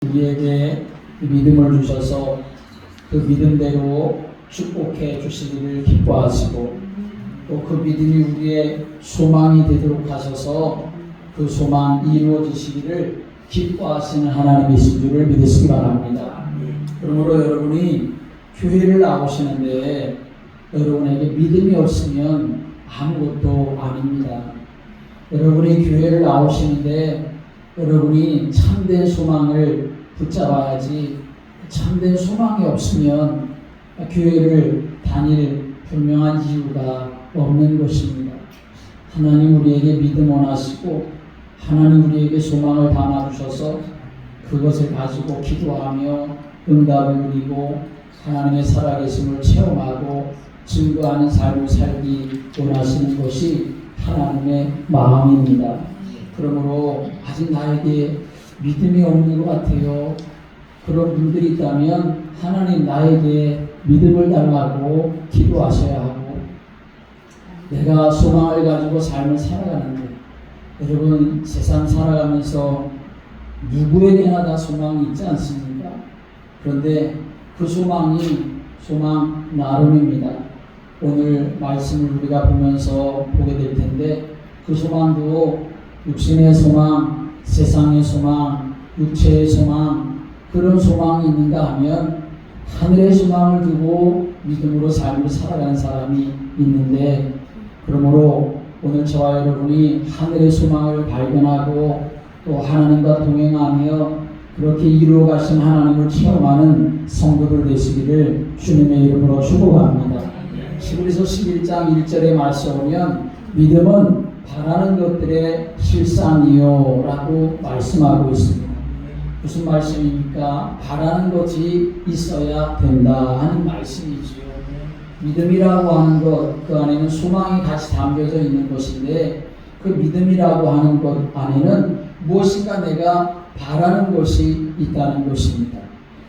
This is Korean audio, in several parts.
우리에게 믿음을 주셔서 그 믿음대로 축복해 주시기를 기뻐하시고 또 그 믿음이 우리의 소망이 되도록 하셔서 그 소망 이루어지시기를 기뻐하시는 하나님이신 줄을 믿으시기 바랍니다. 그러므로 여러분이 교회를 나오시는데 여러분에게 믿음이 없으면 아무것도 아닙니다. 여러분이 교회를 나오시는데 여러분이 참된 소망을 붙잡아야지 참된 소망이 없으면 교회를 다닐 분명한 이유가 없는 것입니다. 하나님 우리에게 믿음 원하시고 하나님 우리에게 소망을 담아주셔서 그것을 가지고 기도하며 응답을 누리고 하나님의 살아계심을 체험하고 증거하는 삶을 살기 원하시는 것이 하나님의 마음입니다. 그러므로 아직 나에게 믿음이 없는 것 같아요. 그런 분들이 있다면 하나님 나에게 믿음을 달라고 기도하셔야 하고 내가 소망을 가지고 삶을 살아가는데 여러분 세상 살아가면서 누구에게나 다 소망이 있지 않습니까? 그런데 그 소망이 소망 나름입니다. 오늘 말씀을 우리가 보면서 보게 될 텐데 그 소망도 육신의 소망, 세상의 소망, 육체의 소망 그런 소망이 있는가 하면 하늘의 소망을 두고 믿음으로 삶을 살아가는 사람이 있는데 그러므로 오늘 저와 여러분이 하늘의 소망을 발견하고 또 하나님과 동행하며 그렇게 이루어 가신 하나님을 체험하는 성도들 되시기를 주님의 이름으로 축복합니다. 히브리서 11장 1절의 말씀 보면 믿음은 바라는 것들의 실상이요 라고 말씀하고 있습니다. 무슨 말씀입니까? 바라는 것이 있어야 된다 하는 말씀이지요. 믿음이라고 하는 것, 그 안에는 소망이 같이 담겨져 있는 것인데 그 믿음이라고 하는 것 안에는 무엇인가 내가 바라는 것이 있다는 것입니다.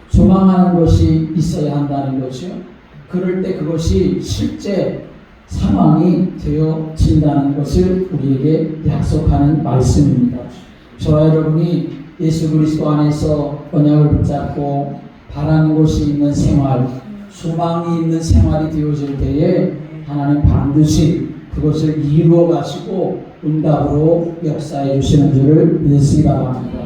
소망하는 것이 있어야 한다는 것이요. 그럴 때 그것이 실제 상황이 되어진다는 것을 우리에게 약속하는 말씀입니다. 저와 여러분이 예수 그리스도 안에서 언약을 붙잡고 바라는 것이 있는 생활, 소망이 있는 생활이 되어질 때에 하나님 반드시 그것을 이루어 가시고 응답으로 역사해 주시는 줄을 믿으시기 바랍니다.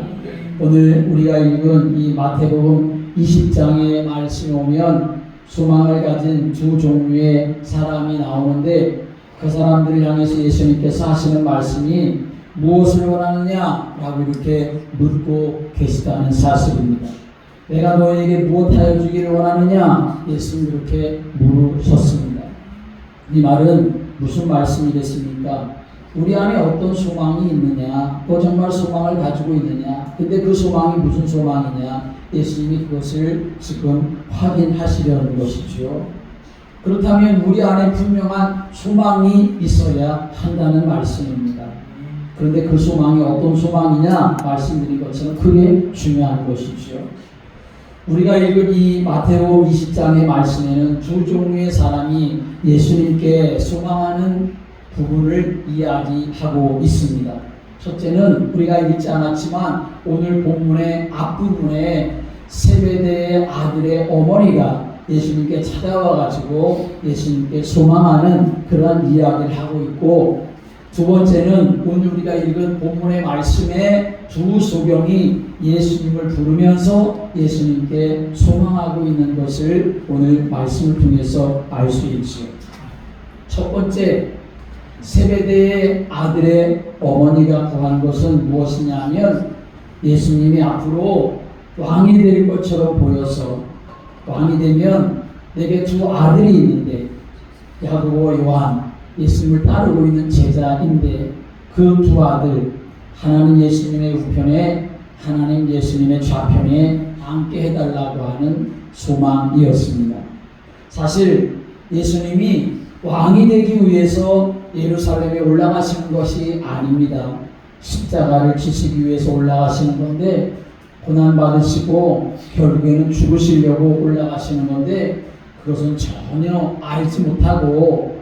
오늘 우리가 읽은 이 마태복음 20장의 말씀에 오면 소망을 가진 두 종류의 사람이 나오는데 그 사람들을 향해서 예수님께서 하시는 말씀이 무엇을 원하느냐 라고 이렇게 묻고 계시다는 사실입니다. 내가 너에게 무엇하여 주기를 원하느냐 예수님 이렇게 물으셨습니다. 이 말은 무슨 말씀이겠습니까? 우리 안에 어떤 소망이 있느냐 또 정말 소망을 가지고 있느냐 근데 그 소망이 무슨 소망이냐 예수님이 그것을 지금 확인하시려는 것이죠. 그렇다면 우리 안에 분명한 소망이 있어야 한다는 말씀입니다. 그런데 그 소망이 어떤 소망이냐 말씀드린 것처럼 그게 중요한 것이죠. 우리가 읽은 이 마태복음 20장의 말씀에는 두 종류의 사람이 예수님께 소망하는 부분을 이야기하고 있습니다. 첫째는 우리가 읽지 않았지만 오늘 본문의 앞부분에 세베대의 아들의 어머니가 예수님께 찾아와 가지고 예수님께 소망하는 그런 이야기를 하고 있고 두 번째는 오늘 우리가 읽은 본문의 말씀에 두 소경이 예수님을 부르면서 예수님께 소망하고 있는 것을 오늘 말씀을 통해서 알 수 있지요. 첫 번째 세베대의 아들의 어머니가 구한 것은 무엇이냐면 예수님이 앞으로 왕이 될 것처럼 보여서 왕이 되면 내게 두 아들이 있는데 야고보 요한 예수님을 따르고 있는 제자인데 그 두 아들 하나님 예수님의 우편에 하나님 예수님의 좌편에 앉게 해달라고 하는 소망이었습니다. 사실 예수님이 왕이 되기 위해서 예루살렘에 올라가시는 것이 아닙니다. 십자가를 지시기 위해서 올라가시는 건데 고난받으시고 결국에는 죽으시려고 올라가시는 건데 그것은 전혀 알지 못하고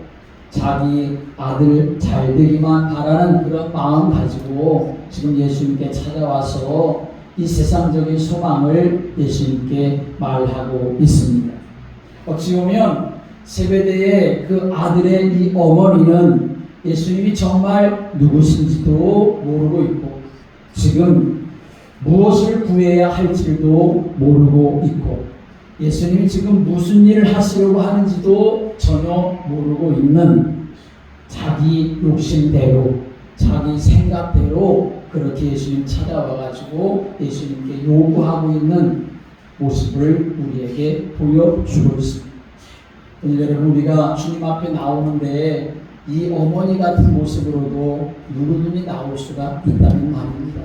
자기 아들 잘 되기만 바라는 그런 마음 가지고 지금 예수님께 찾아와서 이 세상적인 소망을 예수님께 말하고 있습니다. 어찌 보면 세베대의 그 아들의 이 어머니는 예수님이 정말 누구신지도 모르고 있고 지금 무엇을 구해야 할지도 모르고 있고 예수님이 지금 무슨 일을 하시려고 하는지도 전혀 모르고 있는 자기 욕심대로 자기 생각대로 그렇게 예수님 찾아와가지고 예수님께 요구하고 있는 모습을 우리에게 보여주고 있습니다. 오늘 여러분 우리가 주님 앞에 나오는데 이 어머니 같은 모습으로도 누구든지 나올 수가 있다는 말입니다.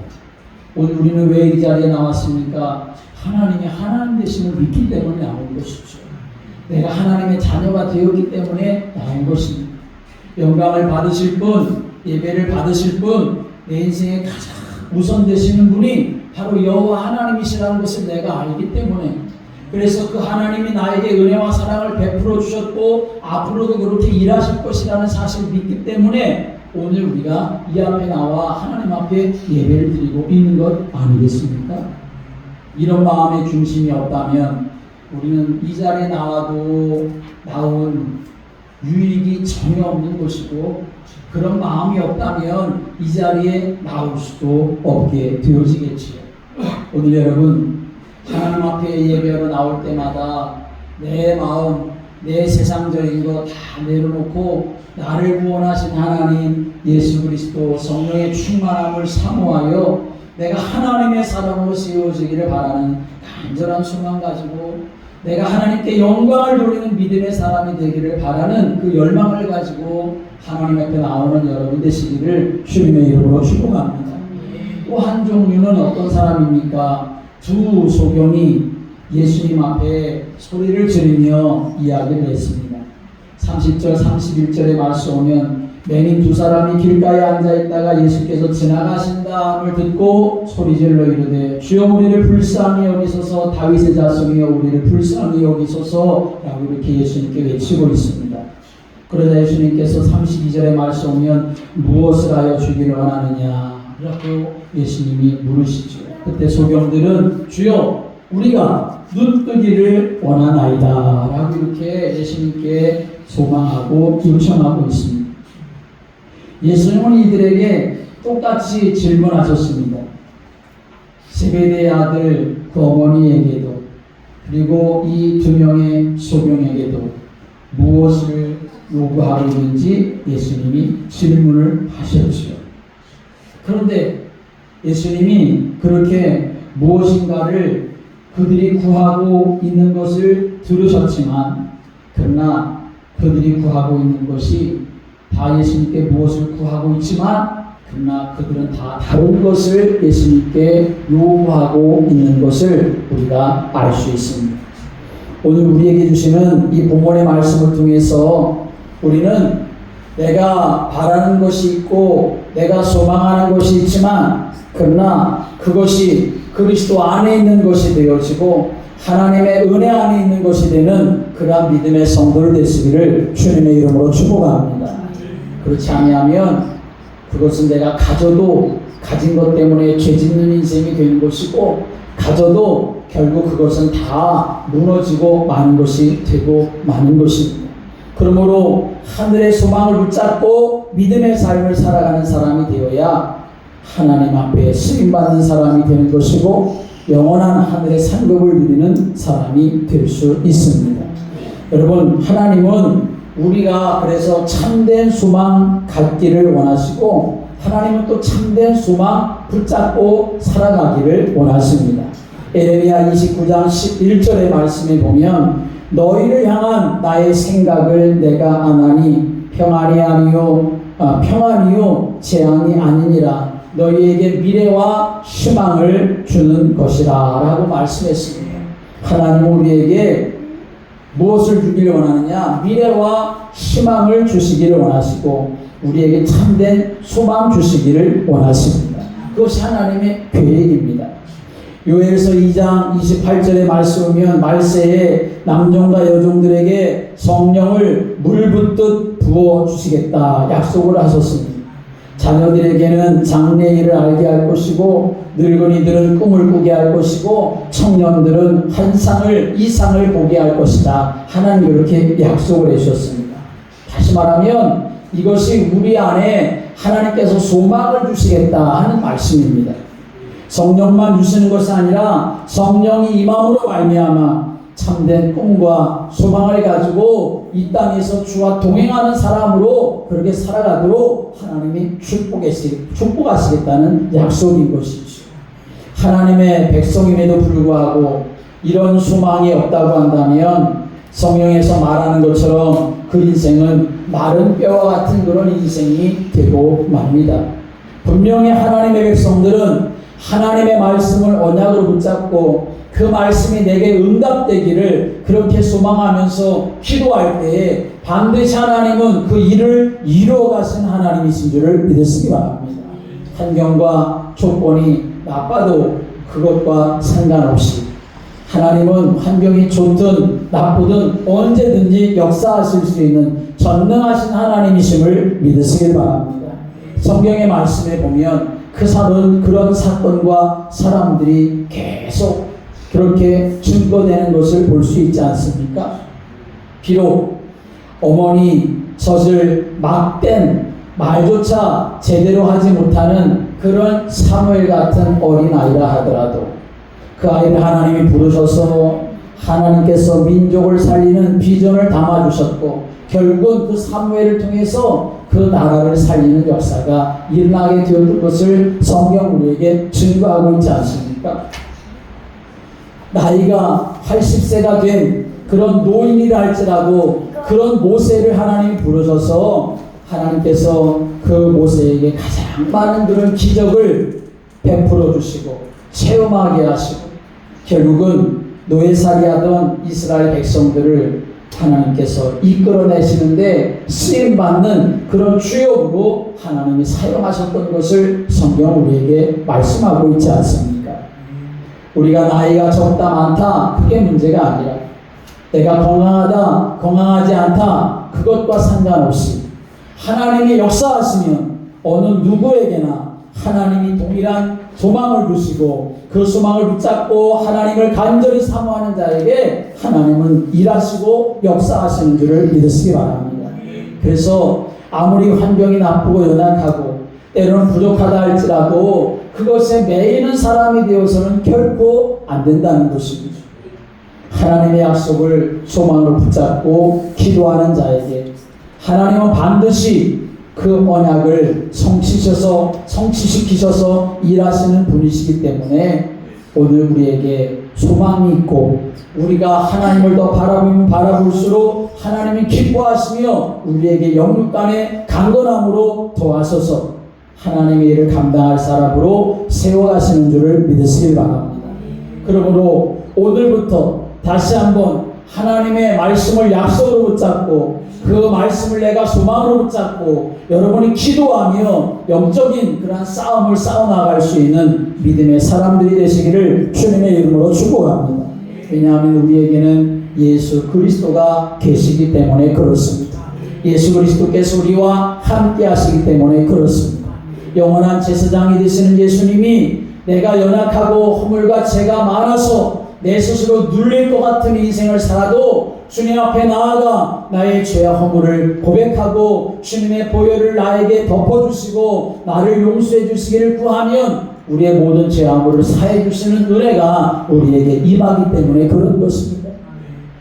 오늘 우리는 왜 이 자리에 나왔습니까? 하나님이 하나님 되심을 믿기 때문에 나온 것이죠. 내가 하나님의 자녀가 되었기 때문에 나온 것입니다. 영광을 받으실 분, 예배를 받으실 분, 내 인생에 가장 우선 되시는 분이 바로 여호와 하나님이시라는 것을 내가 알기 때문에 그래서 그 하나님이 나에게 은혜와 사랑을 베풀어 주셨고 앞으로도 그렇게 일하실 것이라는 사실을 믿기 때문에 오늘 우리가 이 앞에 나와 하나님 앞에 예배를 드리고 있는 것 아니겠습니까? 이런 마음의 중심이 없다면 우리는 이 자리에 나와도 나온 유익이 전혀 없는 것이고 그런 마음이 없다면 이 자리에 나올 수도 없게 되어지겠지요. 오늘 여러분 하나님 앞에 예배하러 나올 때마다 내 마음, 내 세상적인 거 다 내려놓고 나를 구원하신 하나님 예수 그리스도 성령의 충만함을 사모하여 내가 하나님의 사람으로 세워지기를 바라는 간절한 소망 가지고 내가 하나님께 영광을 돌리는 믿음의 사람이 되기를 바라는 그 열망을 가지고 하나님 앞에 나오는 여러분 되시기를 주님의 이름으로 축복합니다. 또 한 종류는 어떤 사람입니까? 두 소경이 예수님 앞에 소리를 지르며 이야기를 했습니다. 30절 31절의 말씀 오면 맹인 두 사람이 길가에 앉아있다가 예수께서 지나가신다함을 듣고 소리질러 이르되 주여 우리를 불쌍히 여기소서 다윗의 자손이여 우리를 불쌍히 여기소서 라고 이렇게 예수님께 외치고 있습니다. 그러자 예수님께서 32절의 말씀 오면 무엇을 하여 주기를 원하느냐 라고 예수님이 물으시죠. 그때 소경들은 주여 우리가 눈 뜨기를 원하나이다 라고 이렇게 예수님께 소망하고 요청하고 있습니다. 예수님은 이들에게 똑같이 질문하셨습니다. 세베대의 아들 그 어머니에게도 그리고 이 두 명의 소경에게도 무엇을 요구하고 있는지 예수님이 질문을 하셨죠. 그런데 예수님이 그렇게 무엇인가를 그들이 구하고 있는 것을 들으셨지만 그러나 그들이 구하고 있는 것이 다 예수님께 무엇을 구하고 있지만 그러나 그들은 다 다른 것을 예수님께 요구하고 있는 것을 우리가 알 수 있습니다. 오늘 우리에게 주시는 이 본문의 말씀을 통해서 우리는 내가 바라는 것이 있고 내가 소망하는 것이 있지만 그러나 그것이 그리스도 안에 있는 것이 되어지고 하나님의 은혜 안에 있는 것이 되는 그러한 믿음의 성도를 되시기를 주님의 이름으로 축복합니다. 그렇지 아니하면 그것은 내가 가져도 가진 것 때문에 죄 짓는 인생이 되는 것이고 가져도 결국 그것은 다 무너지고 마는 것이 되고 마는 것입니다. 그러므로 하늘의 소망을 붙잡고 믿음의 삶을 살아가는 사람이 되어야 하나님 앞에 쓰임받는 사람이 되는 것이고 영원한 하늘의 상급을 누리는 사람이 될 수 있습니다. 여러분 하나님은 우리가 그래서 참된 소망 갖기를 원하시고 하나님은 또 참된 소망 붙잡고 살아가기를 원하십니다. 에레미야 29장 11절의 말씀에 보면 너희를 향한 나의 생각을 내가 아나니 평안이요 재앙이 아니니라 너희에게 미래와 희망을 주는 것이라 라고 말씀했습니다. 하나님은 우리에게 무엇을 주기를 원하느냐? 미래와 희망을 주시기를 원하시고 우리에게 참된 소망 주시기를 원하십니다. 그것이 하나님의 계획입니다. 요엘서 2장 28절의 말씀이면 말세에 남종과 여종들에게 성령을 물 붓듯 부어 주시겠다 약속을 하셨습니다. 자녀들에게는 장래 일을 알게 할 것이고, 늙은이들은 꿈을 꾸게 할 것이고, 청년들은 환상을 이상을 보게 할 것이다. 하나님 그렇게 약속을 해주셨습니다. 다시 말하면 이것이 우리 안에 하나님께서 소망을 주시겠다 하는 말씀입니다. 성령만 주시는 것이 아니라 성령이 임함으로 말미암아 참된 꿈과 소망을 가지고 이 땅에서 주와 동행하는 사람으로 그렇게 살아가도록 하나님이 축복하시겠다는 약속인 것이죠. 하나님의 백성임에도 불구하고 이런 소망이 없다고 한다면 성경에서 말하는 것처럼 그 인생은 마른 뼈와 같은 그런 인생이 되고 맙니다. 분명히 하나님의 백성들은 하나님의 말씀을 언약으로 붙잡고 그 말씀이 내게 응답되기를 그렇게 소망하면서 기도할 때에 반드시 하나님은 그 일을 이루어 가신 하나님이신 줄을 믿으시기 바랍니다. 환경과 조건이 나빠도 그것과 상관없이 하나님은 환경이 좋든 나쁘든 언제든지 역사하실 수 있는 전능하신 하나님이심을 믿으시길 바랍니다. 성경의 말씀에 보면 그런 사건과 사람들이 계속 그렇게 증거되는 것을 볼 수 있지 않습니까? 비록 어머니 젖을 막된 말조차 제대로 하지 못하는 그런 사무엘 같은 어린아이라 하더라도 그 아이를 하나님이 부르셔서 하나님께서 민족을 살리는 비전을 담아주셨고 결국은 그 사무엘을 통해서 그 나라를 살리는 역사가 일어나게 되었던 것을 성경 우리에게 증거하고 있지 않습니까? 나이가 80세가 된 그런 노인이라 할지라도 그런 모세를 하나님이 부르셔서 하나님께서 그 모세에게 가장 많은 그런 기적을 베풀어 주시고 체험하게 하시고 결국은 노예살이하던 이스라엘 백성들을 하나님께서 이끌어내시는데 쓰임받는 그런 주역으로 하나님이 사용하셨던 것을 성경 우리에게 말씀하고 있지 않습니까? 우리가 나이가 적다 많다 그게 문제가 아니라 내가 건강하다 건강하지 않다 그것과 상관없이 하나님이 역사하시면 어느 누구에게나 하나님이 동일한 소망을 주시고 그 소망을 붙잡고 하나님을 간절히 사모하는 자에게 하나님은 일하시고 역사하시는 줄을 믿으시기 바랍니다. 그래서 아무리 환경이 나쁘고 연약하고 때로는 부족하다 할지라도 그것에 매이는 사람이 되어서는 결코 안 된다는 것입니다. 하나님의 약속을 소망으로 붙잡고 기도하는 자에게 하나님은 반드시 그 언약을 성취시키셔서 일하시는 분이시기 때문에 오늘 우리에게 소망이 있고 우리가 하나님을 더 바라볼수록 하나님이 기뻐하시며 우리에게 영육간의 강건함으로 도와서서 하나님의 일을 감당할 사람으로 세워가시는 줄을 믿으시길 바랍니다. 그러므로 오늘부터 다시 한번 하나님의 말씀을 약속으로 붙잡고 그 말씀을 내가 소망으로 붙잡고 여러분이 기도하며 영적인 그러한 싸움을 싸워나갈 수 있는 믿음의 사람들이 되시기를 주님의 이름으로 축복합니다. 왜냐하면 우리에게는 예수 그리스도가 계시기 때문에 그렇습니다. 예수 그리스도께서 우리와 함께 하시기 때문에 그렇습니다. 영원한 제사장이 되시는 예수님이 내가 연약하고 허물과 죄가 많아서 내 스스로 눌릴 것 같은 인생을 살아도 주님 앞에 나아가 나의 죄와 허물을 고백하고 주님의 보혈을 나에게 덮어주시고 나를 용서해 주시기를 구하면 우리의 모든 죄와 허물을 사해 주시는 은혜가 우리에게 임하기 때문에 그런 것입니다.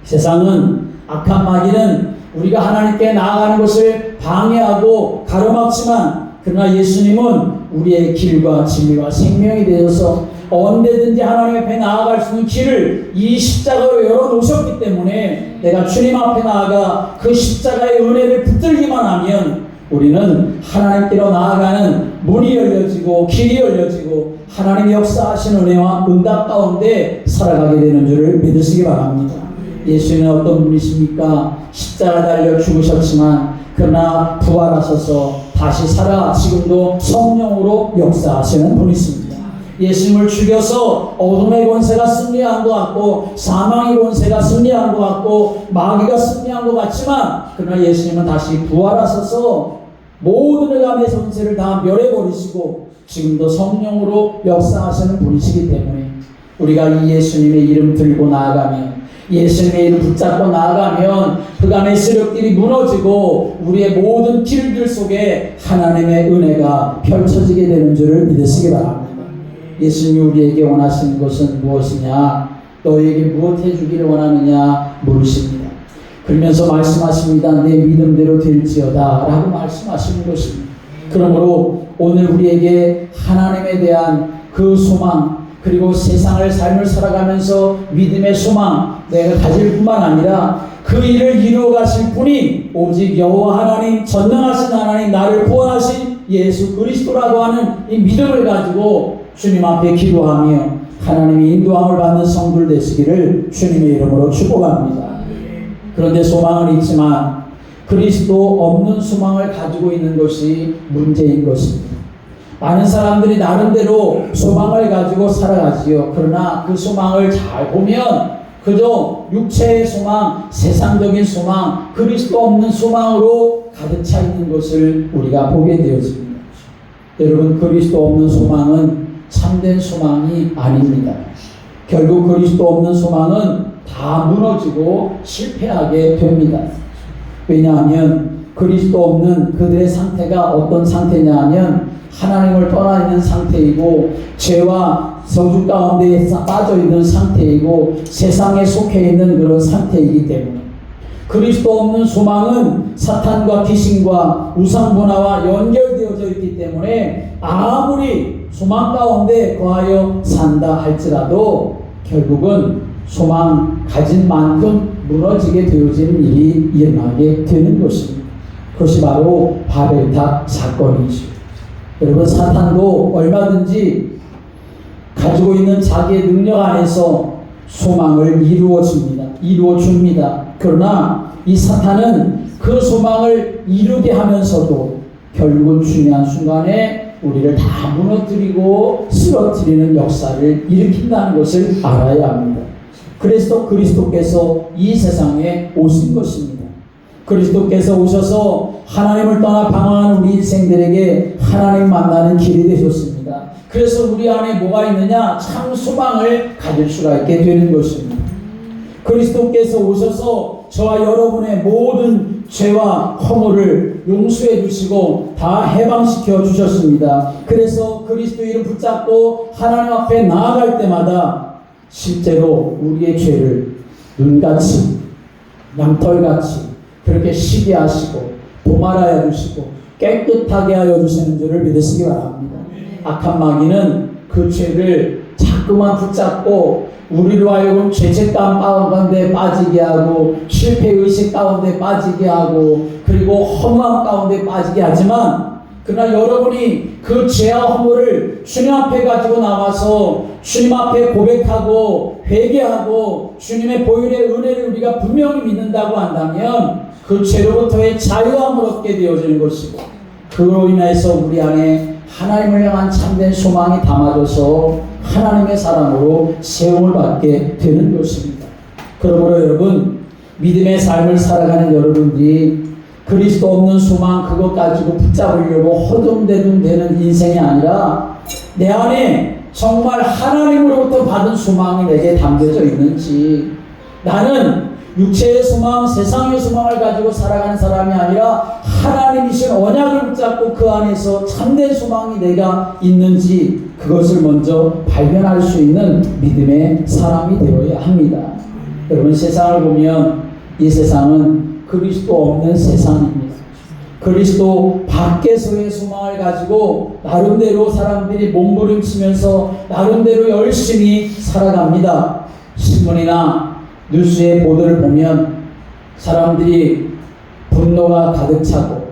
세상은 악한 마귀는 우리가 하나님께 나아가는 것을 방해하고 가로막지만 그러나 예수님은 우리의 길과 진리와 생명이 되어서 언제든지 하나님 앞에 나아갈 수 있는 길을 이 십자가로 열어놓으셨기 때문에 내가 주님 앞에 나아가 그 십자가의 은혜를 붙들기만 하면 우리는 하나님께로 나아가는 문이 열려지고 길이 열려지고 하나님의 역사하신 은혜와 응답 가운데 살아가게 되는 줄을 믿으시기 바랍니다. 예수님은 어떤 분이십니까? 십자가 달려 죽으셨지만 그러나 부활하셔서 다시 살아 지금도 성령으로 역사하시는 분이십니다. 예수님을 죽여서 어둠의 권세가 승리한 것 같고 사망의 권세가 승리한 것 같고 마귀가 승리한 것 같지만 그러나 예수님은 다시 부활하셔서 모든 흑암의 권세를 다 멸해버리시고 지금도 성령으로 역사하시는 분이시기 때문에 우리가 이 예수님의 이름 들고 나아가면, 예수님의 이름 붙잡고 나아가면 흑암의 세력들이 무너지고 우리의 모든 길들 속에 하나님의 은혜가 펼쳐지게 되는 줄을 믿으시기 바랍니다. 예수님이 우리에게 원하시는 것은 무엇이냐? 너에게 무엇 해주기를 원하느냐 물으십니다. 그러면서 말씀하십니다. 내 믿음대로 될지어다 라고 말씀하시는 것입니다. 그러므로 오늘 우리에게 하나님에 대한 그 소망, 그리고 세상을 삶을 살아가면서 믿음의 소망 내가 가질 뿐만 아니라 그 일을 이루어 가실 분이 오직 여호와 하나님, 전능하신 하나님, 나를 구원하신 예수 그리스도라고 하는 이 믿음을 가지고 주님 앞에 기도하며 하나님의 인도함을 받는 성도들 되시기를 주님의 이름으로 축복합니다. 그런데 소망은 있지만 그리스도 없는 소망을 가지고 있는 것이 문제인 것입니다. 많은 사람들이 나름대로 소망을 가지고 살아가지요. 그러나 그 소망을 잘 보면 그저 육체의 소망, 세상적인 소망, 그리스도 없는 소망으로 가득 차 있는 것을 우리가 보게 되어집니다. 여러분, 그리스도 없는 소망은 참된 소망이 아닙니다. 결국 그리스도 없는 소망은 다 무너지고 실패하게 됩니다. 왜냐하면 그리스도 없는 그들의 상태가 어떤 상태냐 하면 하나님을 떠나 있는 상태이고 죄와 저주 가운데 빠져 있는 상태이고 세상에 속해 있는 그런 상태이기 때문에 그리스도 없는 소망은 사탄과 귀신과 우상문화와 연결되어져 있기 때문에 아무리 소망 가운데 거하여 산다 할지라도 결국은 소망 가진 만큼 무너지게 되어지는 일이 일어나게 되는 것입니다. 그것이 바로 바벨탑 사건이죠. 여러분, 사탄도 얼마든지 가지고 있는 자기의 능력 안에서 소망을 이루어줍니다. 그러나 이 사탄은 그 소망을 이루게 하면서도 결국은 중요한 순간에 우리를 다 무너뜨리고 쓰러뜨리는 역사를 일으킨다는 것을 알아야 합니다. 그래서 그리스도께서 이 세상에 오신 것입니다. 그리스도께서 오셔서 하나님을 떠나 방황하는 우리 인생들에게 하나님 만나는 길이 되셨습니다. 그래서 우리 안에 뭐가 있느냐? 참 소망을 가질 수가 있게 되는 것입니다. 그리스도께서 오셔서 저와 여러분의 모든 죄와 허물을 용서해 주시고 다 해방시켜 주셨습니다. 그래서 그리스도 이름 붙잡고 하나님 앞에 나아갈 때마다 실제로 우리의 죄를 눈같이 양털같이 그렇게 쉬게 하시고 도말하여 주시고 깨끗하게 하여 주시는 줄을 믿으시기 바랍니다. 악한 마귀는 그 죄를 자꾸만 붙잡고 우리로 하여금 죄책감 가운데 빠지게 하고 실패의식 가운데 빠지게 하고 그리고 허무함 가운데 빠지게 하지만 그러나 여러분이 그 죄와 허물을 주님 앞에 가지고 나와서 주님 앞에 고백하고 회개하고 주님의 보혈의 은혜를 우리가 분명히 믿는다고 한다면 그 죄로부터의 자유함을 얻게 되어지는 것이고 그로 인해서 우리 안에 하나님을 향한 참된 소망이 담아져서 하나님의 사람으로 세움을 받게 되는 것입니다. 그러므로 여러분, 믿음의 삶을 살아가는 여러분들이 그리스도 없는 소망 그것 가지고 붙잡으려고 허둥대둥 되는 인생이 아니라 내 안에 정말 하나님으로부터 받은 소망이 내게 담겨져 있는지, 나는 육체의 소망, 세상의 소망을 가지고 살아가는 사람이 아니라 하나님이신 언약을 붙잡고 그 안에서 참된 소망이 내가 있는지 그것을 먼저 발견할 수 있는 믿음의 사람이 되어야 합니다. 여러분, 세상을 보면 이 세상은 그리스도 없는 세상입니다. 그리스도 밖에서의 소망을 가지고 나름대로 사람들이 몸부림치면서 나름대로 열심히 살아갑니다. 신문이나 뉴스의 보도를 보면 사람들이 분노가 가득 차고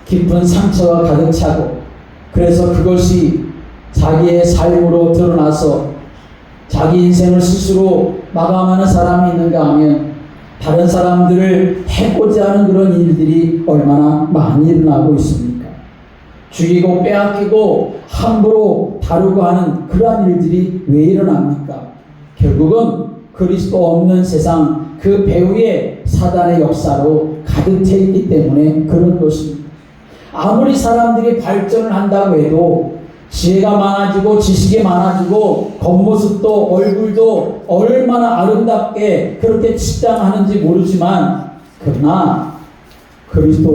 깊은 상처가 가득 차고 그래서 그것이 자기의 삶으로 드러나서 자기 인생을 스스로 마감하는 사람이 있는가 하면 다른 사람들을 해코지 하는 그런 일들이 얼마나 많이 일어나고 있습니까? 죽이고 빼앗기고 함부로 다루고 하는 그러한 일들이 왜 일어납니까? 결국은 그리스도 없는 세상 그 배후의 사단의 역사로 가득 차 있기 때문에 그런 것입니다. 아무리 사람들이 발전을 한다고 해도 지혜가 많아지고 지식이 많아지고 겉모습도 얼굴도 얼마나 아름답게 그렇게 치장하는지 모르지만 그러나 그리스도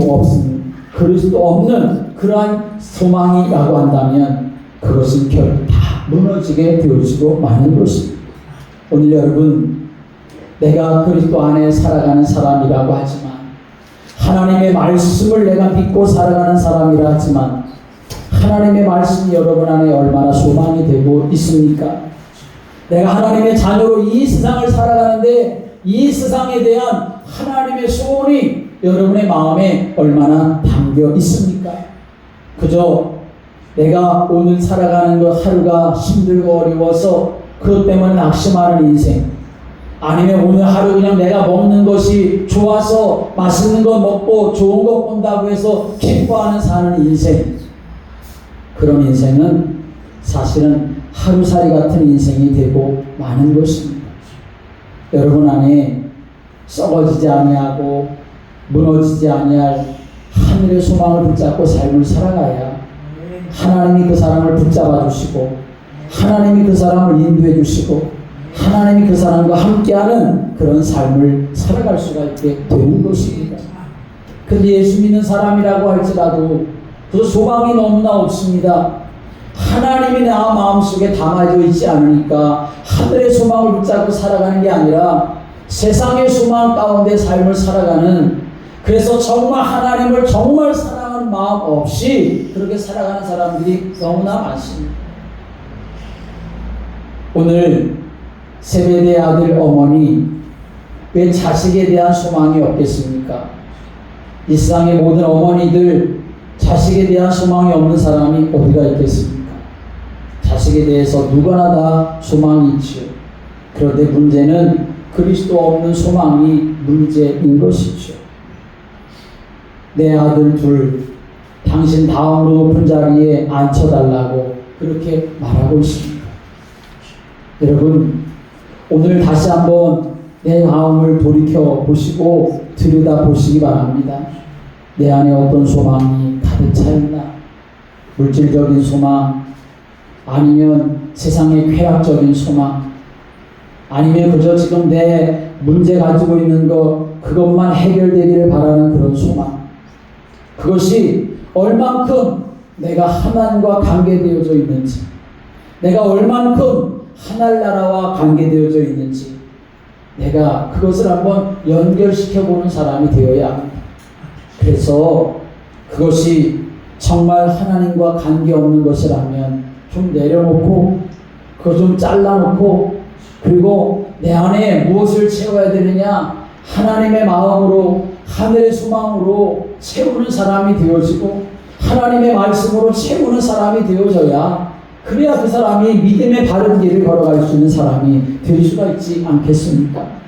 없는 그러한 소망이라고 한다면 그것은 결국 다 무너지게 되어지고 마는 것입니다. 오늘 여러분, 내가 그리스도 안에 살아가는 사람이라고 하지만 하나님의 말씀을 내가 믿고 살아가는 사람이라 하지만 하나님의 말씀이 여러분 안에 얼마나 소망이 되고 있습니까? 내가 하나님의 자녀로 이 세상을 살아가는데 이 세상에 대한 하나님의 소원이 여러분의 마음에 얼마나 담겨 있습니까? 그저 내가 오늘 살아가는 그 하루가 힘들고 어려워서 그것 때문에 낙심하는 인생, 아니면 오늘 하루 그냥 내가 먹는 것이 좋아서 맛있는 거 먹고 좋은 거 본다고 해서 기뻐하는 사는 인생, 그런 인생은 사실은 하루살이 같은 인생이 되고 마는 것입니다. 여러분 안에 썩어지지 아니하고 무너지지 아니할 하늘의 소망을 붙잡고 삶을 살아가야 하나님이 그 사람을 붙잡아 주시고 하나님이 그 사람을 인도해 주시고 하나님이 그 사람과 함께하는 그런 삶을 살아갈 수가 있게 되는 것입니다. 근데 예수 믿는 사람이라고 할지라도 그 소망이 너무나 없습니다. 하나님이 나 마음속에 담아져 있지 않으니까 하늘의 소망을 붙잡고 살아가는 게 아니라 세상의 소망 가운데 삶을 살아가는, 그래서 정말 하나님을 정말 사랑하는 마음 없이 그렇게 살아가는 사람들이 너무나 많습니다. 오늘 세베대의 아들 어머니, 왜 자식에 대한 소망이 없겠습니까? 이 세상의 모든 어머니들 자식에 대한 소망이 없는 사람이 어디가 있겠습니까? 자식에 대해서 누구나 다 소망이 있지요. 그런데 문제는 그리스도 없는 소망이 문제인 것이죠. 내 아들 둘 당신 다음으로 높은 자리에 앉혀달라고 그렇게 말하고 있습니다. 여러분, 오늘 다시 한번 내 마음을 돌이켜 보시고 들여다 보시기 바랍니다. 내 안에 어떤 소망이 가득 차 있나? 물질적인 소망, 아니면 세상의 쾌락적인 소망, 아니면 그저 지금 내 문제 가지고 있는 것 그것만 해결되기를 바라는 그런 소망, 그것이 얼만큼 내가 하나님과 관계되어져 있는지, 내가 얼만큼 하늘나라와 관계되어져 있는지 내가 그것을 한번 연결시켜보는 사람이 되어야 합니다. 그래서 그것이 정말 하나님과 관계없는 것이라면 좀 내려놓고 그거 좀 잘라놓고, 그리고 내 안에 무엇을 채워야 되느냐, 하나님의 마음으로 하늘의 소망으로 채우는 사람이 되어지고 하나님의 말씀으로 채우는 사람이 되어져야, 그래야 그 사람이 믿음의 바른 길을 걸어갈 수 있는 사람이 될 수가 있지 않겠습니까?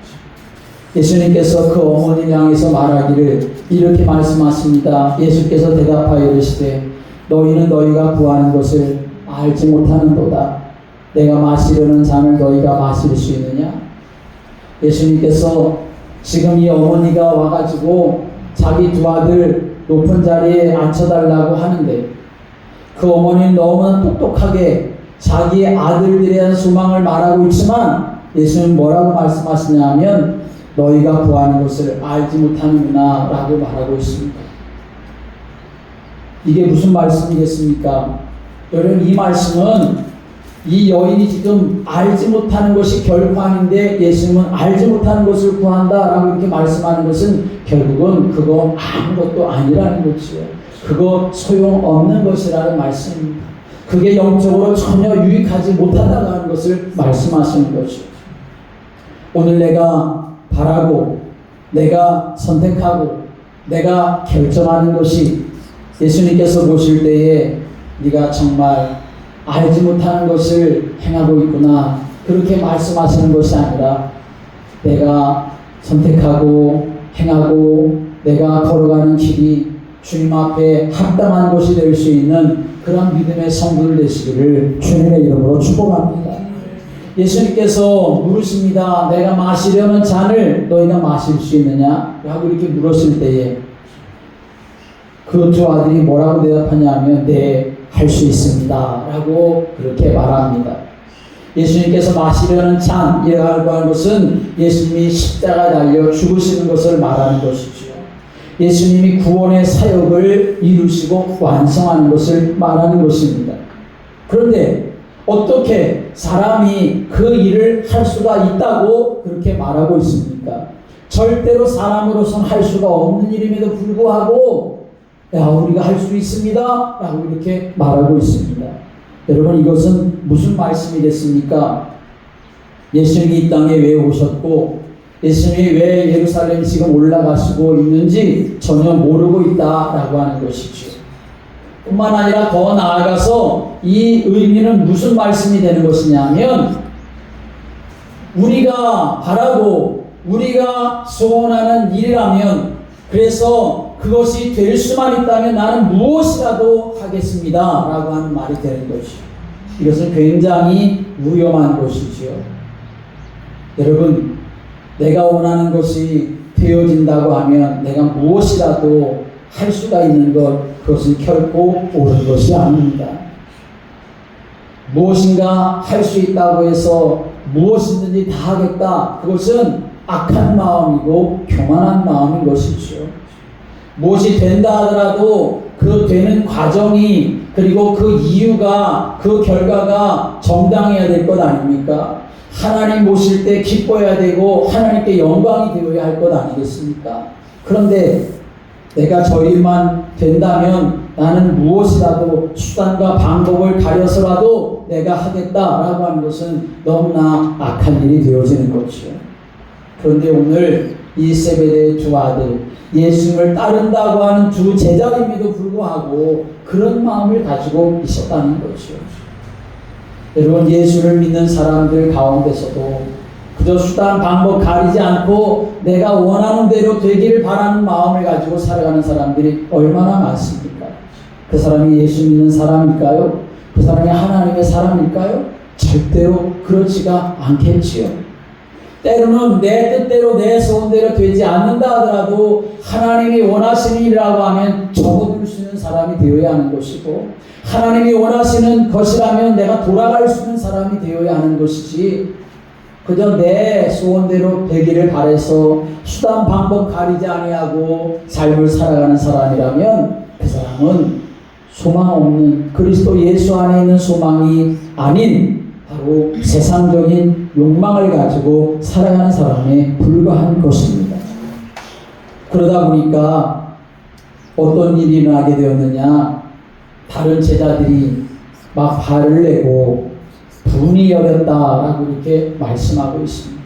예수님께서 그 어머니를 향해서 말하기를 이렇게 말씀하십니다. 예수께서 대답하여 이르시되 너희는 너희가 구하는 것을 알지 못하는도다. 내가 마시려는 잔을 너희가 마실 수 있느냐? 예수님께서 지금 이 어머니가 와가지고 자기 두 아들 높은 자리에 앉혀달라고 하는데, 그 어머니는 너무나 똑똑하게 자기의 아들들에 대한 소망을 말하고 있지만 예수는 뭐라고 말씀하시냐 하면 너희가 구하는 것을 알지 못하는구나 라고 말하고 있습니다. 이게 무슨 말씀이겠습니까? 여러분, 이 말씀은 이 여인이 지금 알지 못하는 것이 결코 아닌데 예수님은 알지 못하는 것을 구한다라고 이렇게 말씀하는 것은 결국은 그거 아무것도 아니라는 거지요. 그거 소용없는 것이라는 말씀입니다. 그게 영적으로 전혀 유익하지 못한다고 하는 것을 말씀하시는 거죠. 오늘 내가 바라고 내가 선택하고 내가 결정하는 것이 예수님께서 보실 때에 네가 정말 알지 못하는 것을 행하고 있구나, 그렇게 말씀하시는 것이 아니라 내가 선택하고 행하고 내가 걸어가는 길이 주님 앞에 합당한 것이 될 수 있는 그런 믿음의 성도들 되시기를 주님의 이름으로 축복합니다. 예수님께서 물으십니다. 내가 마시려는 잔을 너희가 마실 수 있느냐? 라고 이렇게 물었을 때에 그 두 아들이 뭐라고 대답하냐면 네, 할 수 있습니다 라고 그렇게 말합니다. 예수님께서 마시려는 잔이라고 하는 것은 예수님이 십자가에 달려 죽으시는 것을 말하는 것이죠. 예수님이 구원의 사역을 이루시고 완성하는 것을 말하는 것입니다. 그런데 어떻게 사람이 그 일을 할 수가 있다고 그렇게 말하고 있습니까? 절대로 사람으로서는 할 수가 없는 일임에도 불구하고 우리가 할 수 있습니다 라고 이렇게 말하고 있습니다. 여러분, 이것은 무슨 말씀이 됐습니까? 예수님이 이 땅에 왜 오셨고 예수님이 왜 예루살렘 지금 올라가시고 있는지 전혀 모르고 있다라고 하는 것이죠. 뿐만 아니라 더 나아가서 이 의미는 무슨 말씀이 되는 것이냐면 우리가 바라고 우리가 소원하는 일이라면, 그래서 그것이 될 수만 있다면 나는 무엇이라도 하겠습니다 라고 하는 말이 되는 것이죠. 이것은 굉장히 위험한 것이지요. 여러분, 내가 원하는 것이 되어진다고 하면 내가 무엇이라도 할 수가 있는 것, 그것은 결코 옳은 것이 아닙니다. 무엇인가 할 수 있다고 해서 무엇이든지 다 하겠다, 그것은 악한 마음이고 교만한 마음인 것이죠. 무엇이 된다 하더라도 그 되는 과정이, 그리고 그 이유가, 그 결과가 정당해야 될 것 아닙니까? 하나님 모실 때 기뻐해야 되고 하나님께 영광이 되어야 할 것 아니겠습니까? 그런데 내가 저 일만 된다면 나는 무엇이라도 수단과 방법을 가려서라도 내가 하겠다라고 하는 것은 너무나 악한 일이 되어지는 것이죠. 그런데 오늘 이 세베대의 두 아들, 예수님을 따른다고 하는 두 제자임에도 불구하고 그런 마음을 가지고 있었다는 것이죠. 여러분, 예수를 믿는 사람들 가운데서도 그저 수단 방법 가리지 않고 내가 원하는 대로 되기를 바라는 마음을 가지고 살아가는 사람들이 얼마나 많습니까? 그 사람이 예수 믿는 사람일까요? 그 사람이 하나님의 사람일까요? 절대로 그렇지가 않겠지요. 때로는 내 뜻대로 내 소원대로 되지 않는다 하더라도 하나님이 원하시는 일이라고 하면 접어들 수 있는 사람이 되어야 하는 것이고, 하나님이 원하시는 것이라면 내가 돌아갈 수 있는 사람이 되어야 하는 것이지, 그저 내 소원대로 되기를 바라서 수단 방법 가리지 아니하고 삶을 살아가는 사람이라면 그 사람은 소망 없는, 그리스도 예수 안에 있는 소망이 아닌 바로 세상적인 욕망을 가지고 살아가는 사람에 불과한 것입니다. 그러다 보니까 어떤 일이 일어나게 되었느냐, 다른 제자들이 막 화를 내고 분이 여겼다라고 이렇게 말씀하고 있습니다.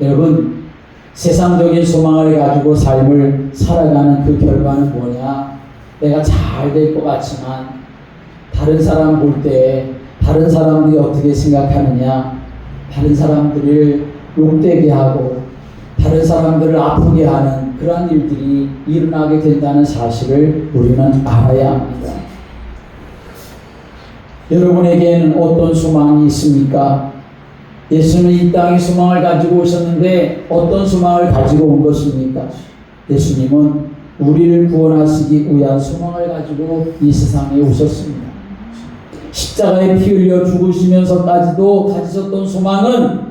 여러분, 세상적인 소망을 가지고 삶을 살아가는 그 결과는 뭐냐? 내가 잘 될 것 같지만 다른 사람 볼 때 다른 사람들이 어떻게 생각하느냐, 다른 사람들을 욕되게 하고 다른 사람들을 아프게 하는 그러한 일들이 일어나게 된다는 사실을 우리는 알아야 합니다. 여러분에게는 어떤 소망이 있습니까? 예수는 이 땅에 소망을 가지고 오셨는데 어떤 소망을 가지고 온 것입니까? 예수님은 우리를 구원하시기 위한 소망을 가지고 이 세상에 오셨습니다. 십자가에 피 흘려 죽으시면서까지도 가지셨던 소망은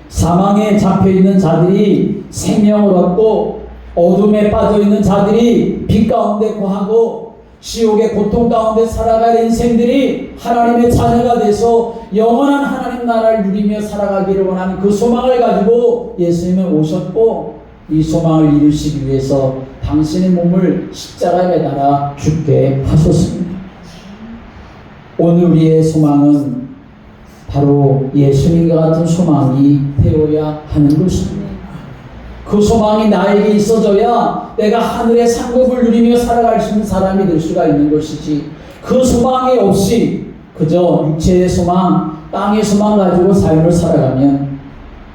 사망에 잡혀있는 자들이 생명을 얻고 어둠에 빠져있는 자들이 빛 가운데 거하고 지옥의 고통 가운데 살아갈 인생들이 하나님의 자녀가 돼서 영원한 하나님 나라를 누리며 살아가기를 원하는 그 소망을 가지고 예수님은 오셨고, 이 소망을 이루시기 위해서 당신의 몸을 십자가에 매달아 죽게 하셨습니다. 오늘 우리의 소망은 바로 예수님과 같은 소망이 되어야 하는 것입니다. 그 소망이 나에게 있어져야 내가 하늘의 상급을 누리며 살아갈 수 있는 사람이 될 수가 있는 것이지, 그 소망이 없이 그저 육체의 소망, 땅의 소망 가지고 삶을 살아가면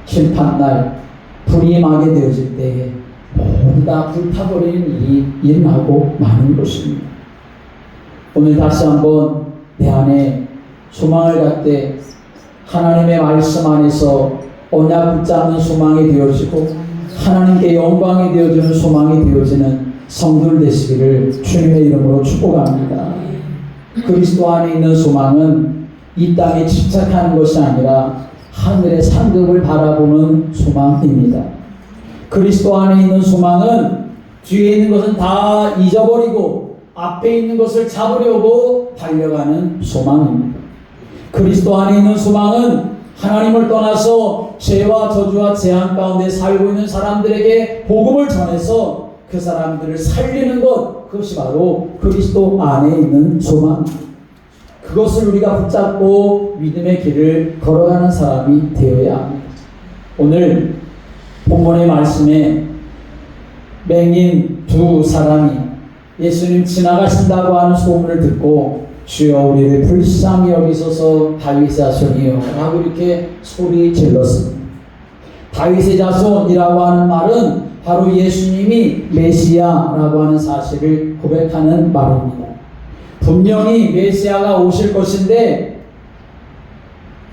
심판날 불이 임하게 되어질 때에 모두 다 불타버리는 일이 일어나고 마는 것입니다. 오늘 다시 한번 내 안에 소망을 갖되 하나님의 말씀 안에서 언약 붙잡는 소망이 되어지고 하나님께 영광이 되어지는 소망이 되어지는 성도들 되시기를 주님의 이름으로 축복합니다. 그리스도 안에 있는 소망은 이 땅에 집착하는 것이 아니라 하늘의 상급을 바라보는 소망입니다. 그리스도 안에 있는 소망은 뒤에 있는 것은 다 잊어버리고 앞에 있는 것을 잡으려고 달려가는 소망입니다. 그리스도 안에 있는 소망은 하나님을 떠나서 죄와 저주와 재앙 가운데 살고 있는 사람들에게 복음을 전해서 그 사람들을 살리는 것, 그것이 바로 그리스도 안에 있는 소망입니다. 그것을 우리가 붙잡고 믿음의 길을 걸어가는 사람이 되어야 합니다. 오늘 본문의 말씀에 맹인 두 사람이 예수님 지나가신다고 하는 소문을 듣고 주여 우리를 불쌍히 여기소서 다윗의 자손이요 라고 이렇게 소리 질렀습니다. 다윗의 자손이라고 하는 말은 바로 예수님이 메시아라고 하는 사실을 고백하는 말입니다. 분명히 메시아가 오실 것인데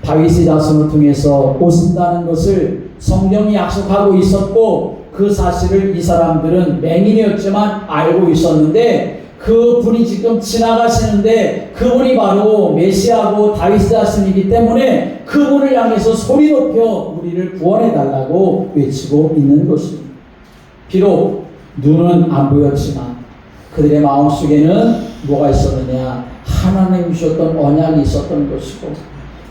다윗의 자손을 통해서 오신다는 것을 성경이 약속하고 있었고 그 사실을 이 사람들은 맹인이었지만 알고 있었는데 그분이 지금 지나가시는데 그분이 바로 메시아고 다윗의 자손이기 때문에 그분을 향해서 소리 높여 우리를 구원해 달라고 외치고 있는 것입니다. 비록 눈은 안 보였지만 그들의 마음속에는 뭐가 있었느냐? 하나님이 주셨던 언약이 있었던 것이고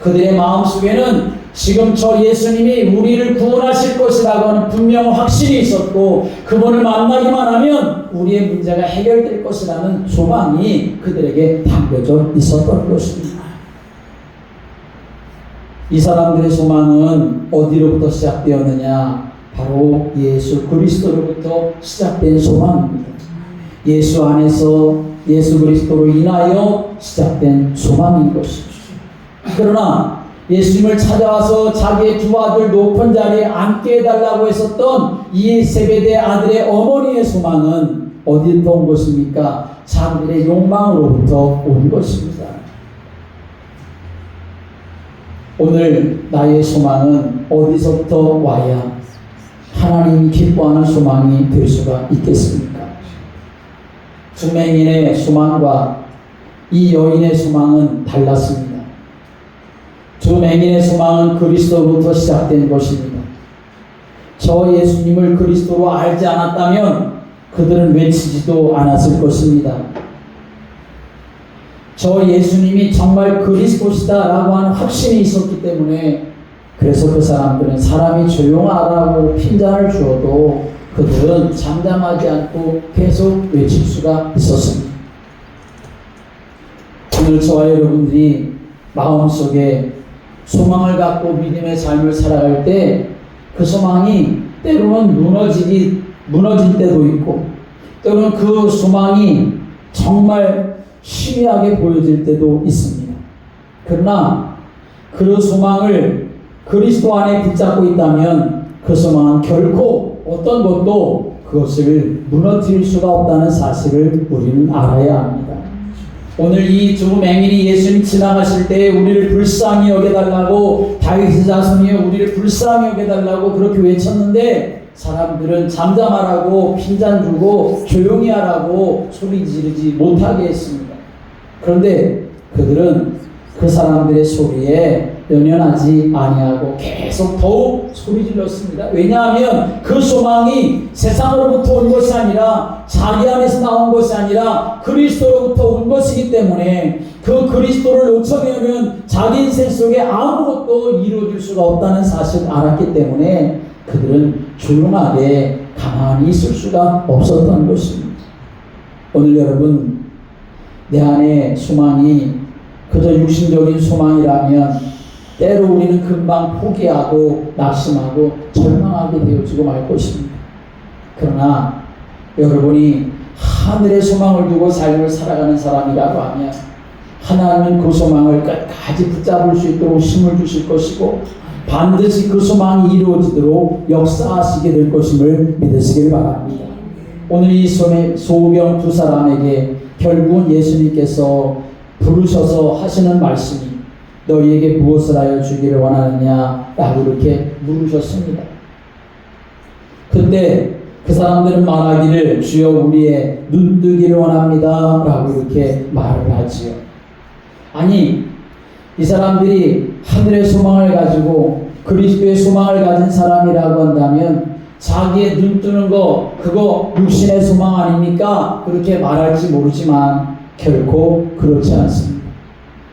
그들의 마음속에는 지금 저 예수님이 우리를 구원하실 것이라고 하는 분명한 확신이 있었고 그분을 만나기만 하면 우리의 문제가 해결될 것이라는 소망이 그들에게 담겨져 있었던 것입니다. 이 사람들의 소망은 어디로부터 시작되었느냐? 바로 예수 그리스도로부터 시작된 소망입니다. 예수 안에서 예수 그리스도로 인하여 시작된 소망인 것이죠. 그러나 예수님을 찾아와서 자기의 두 아들 높은 자리에 앉게 해달라고 했었던 이 세베대 아들의 어머니의 소망은 어디부터 온 것입니까? 자기들의 욕망으로부터 온 것입니다. 오늘 나의 소망은 어디서부터 와야 하나님이 기뻐하는 소망이 될 수가 있겠습니까? 두 맹인의 소망과 이 여인의 소망은 달랐습니다. 두 맹인의 소망은 그리스도로부터 시작된 것입니다. 저 예수님을 그리스도로 알지 않았다면 그들은 외치지도 않았을 것입니다. 저 예수님이 정말 그리스도시다라고 하는 확신이 있었기 때문에 그래서 그 사람들은 사람이 조용하라고 핀잔을 주어도 그들은 잠잠하지 않고 계속 외칠 수가 있었습니다. 오늘 저와 여러분들이 마음속에 소망을 갖고 믿음의 삶을 살아갈 때 그 소망이 때로는 무너질 때도 있고 때로는 그 소망이 정말 희미하게 보여질 때도 있습니다. 그러나 그 소망을 그리스도 안에 붙잡고 있다면 그 소망은 결코 어떤 것도 그것을 무너뜨릴 수가 없다는 사실을 우리는 알아야 합니다. 오늘 이 두 맹인이 예수님 지나가실 때 우리를 불쌍히 여겨달라고 다윗의 자손이여 우리를 불쌍히 여겨달라고 그렇게 외쳤는데 사람들은 잠잠하라고 핀잔 주고 조용히 하라고 소리 지르지 못하게 했습니다. 그런데 그들은 그 사람들의 소리에 연연하지 아니하고 계속 더욱 소리 질렀습니다. 왜냐하면 그 소망이 세상으로부터 온 것이 아니라 자기 안에서 나온 것이 아니라 그리스도로부터 온 것이기 때문에 그 그리스도를 놓쳐내면 자기 인생 속에 아무것도 이루어질 수가 없다는 사실을 알았기 때문에 그들은 조용하게 가만히 있을 수가 없었던 것입니다. 오늘 여러분 내 안에 소망이 그저 육신적인 소망이라면 때로 우리는 금방 포기하고 낙심하고 절망하게 되어지고 말 것입니다. 그러나 여러분이 하늘의 소망을 두고 삶을 살아가는 사람이라고 하면 하나님은 그 소망을 끝까지 붙잡을 수 있도록 힘을 주실 것이고 반드시 그 소망이 이루어지도록 역사하시게 될 것임을 믿으시길 바랍니다. 오늘 이 소경 두 사람에게 결국은 예수님께서 부르셔서 하시는 말씀이 너희에게 무엇을 하여 주기를 원하느냐 라고 이렇게 물으셨습니다. 근데 그 사람들은 말하기를 주여 우리의 눈뜨기를 원합니다 라고 이렇게 말을 하지요. 아니, 이 사람들이 하늘의 소망을 가지고 그리스도의 소망을 가진 사람이라고 한다면 자기의 눈 뜨는 거 그거 육신의 소망 아닙니까? 그렇게 말할지 모르지만 결코 그렇지 않습니다.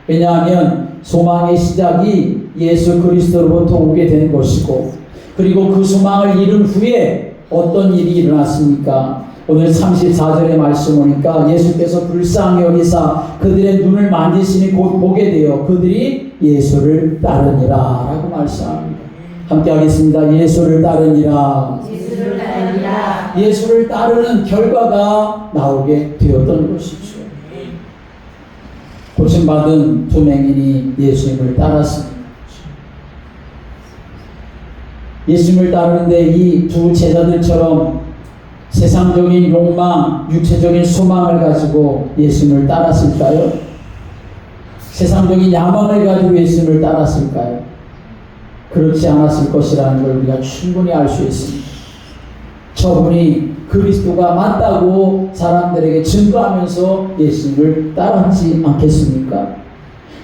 왜냐하면 소망의 시작이 예수 그리스도로부터 오게 된 것이고, 그리고 그 소망을 이룬 후에 어떤 일이 일어났습니까? 오늘 34절의 말씀 보니까 예수께서 불쌍히 여기사 그들의 눈을 만지시니 곧 보게 되어 그들이 예수를 따르니라 라고 말씀합니다. 함께 하겠습니다. 예수를 따르니라. 예수를 따르니라. 예수를 따르는 결과가 나오게 되었던 것이죠. 고침받은 두 맹인이 예수님을 따랐습니다. 예수님을 따르는데 이 두 제자들처럼 세상적인 욕망, 육체적인 소망을 가지고 예수님을 따랐을까요? 세상적인 야망을 가지고 예수님을 따랐을까요? 그렇지 않았을 것이라는 걸 우리가 충분히 알 수 있습니다. 저분이 그리스도가 맞다고 사람들에게 증거하면서 예수님을 따랐지 않겠습니까?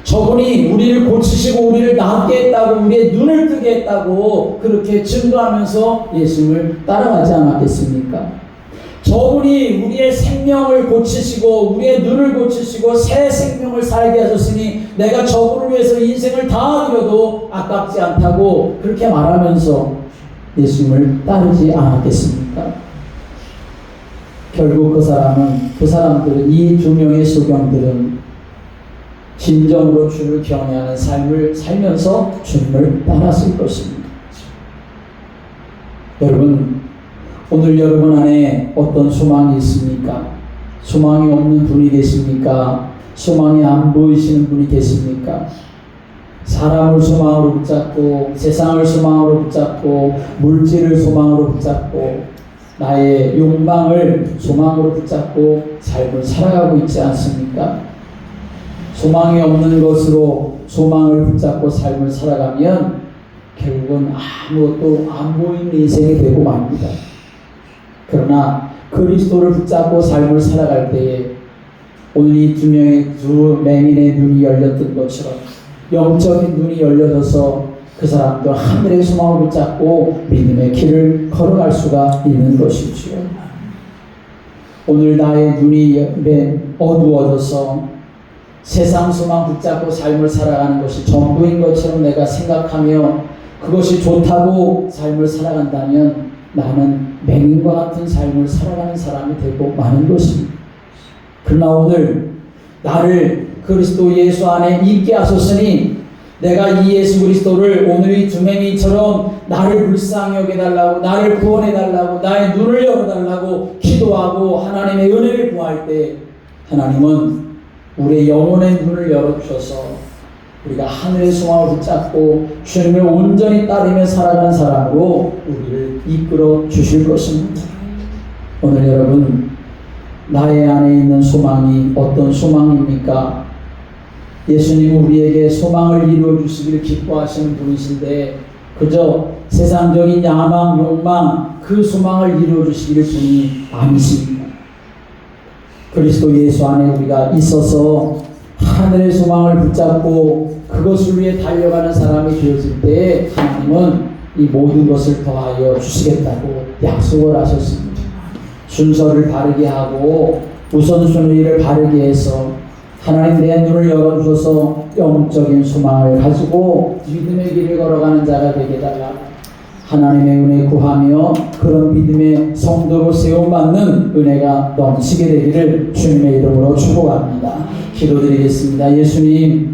저분이 우리를 고치시고 우리를 낫게 했다고, 우리의 눈을 뜨게 했다고 그렇게 증거하면서 예수님을 따라가지 않았겠습니까? 저분이 우리의 생명을 고치시고 우리의 눈을 고치시고 새 생명을 살게 하셨으니 내가 저분을 위해서 인생을 다 드려도 아깝지 않다고 그렇게 말하면서 예수님을 따르지 않았겠습니까? 결국 그 사람들은 이 두 명의 소경들은 진정으로 주를 경외하는 삶을 살면서 주님을 따랐을 것입니다. 여러분, 오늘 여러분 안에 어떤 소망이 있습니까? 소망이 없는 분이 계십니까? 소망이 안 보이시는 분이 계십니까? 사람을 소망으로 붙잡고 세상을 소망으로 붙잡고 물질을 소망으로 붙잡고 나의 욕망을 소망으로 붙잡고 삶을 살아가고 있지 않습니까? 소망이 없는 것으로 소망을 붙잡고 삶을 살아가면 결국은 아무것도 안 보이는 인생이 되고 맙니다. 그러나 그리스도를 붙잡고 삶을 살아갈 때에 오늘 이 두 맹인의 눈이 열렸던 것처럼 영적인 눈이 열려져서 그 사람도 하늘의 소망을 붙잡고 믿음의 길을 걸어갈 수가 있는 것이지요. 오늘 나의 눈이 어두워져서 세상 소망 붙잡고 삶을 살아가는 것이 전부인 것처럼 내가 생각하며 그것이 좋다고 삶을 살아간다면 나는 맹인과 같은 삶을 살아가는 사람이 되고 마는 것입니다. 그러나 오늘 나를 그리스도 예수 안에 있게 하셨으니 내가 이 예수 그리스도를 오늘 이 두 맹인처럼 나를 불쌍히 여겨달라고, 나를 구원해달라고, 나의 눈을 열어달라고 기도하고 하나님의 은혜를 구할 때 하나님은 우리의 영혼의 눈을 열어주셔서 우리가 하늘의 소망을 붙잡고 주님을 온전히 따르며 살아가는 사람으로 우리를 이끌어 주실 것입니다. 오늘 여러분, 나의 안에 있는 소망이 어떤 소망입니까? 예수님은 우리에게 소망을 이루어 주시기를 기뻐하시는 분이신데 그저 세상적인 야망, 욕망 그 소망을 이루어 주시기를 분이 아니십니다. 그리스도 예수 안에 우리가 있어서 하늘의 소망을 붙잡고 그것을 위해 달려가는 사람이 되어질 때에 하나님은 이 모든 것을 더하여 주시겠다고 약속을 하셨습니다. 순서를 바르게 하고 우선순위를 바르게 해서 하나님 내 눈을 열어주셔서 영적인 소망을 가지고 믿음의 길을 걸어가는 자가 되게 해달라고 하나님의 은혜 구하며 그런 믿음의 성도로 세움받는 은혜가 넘치게 되기를 주님의 이름으로 축복합니다. 기도드리겠습니다. 예수님,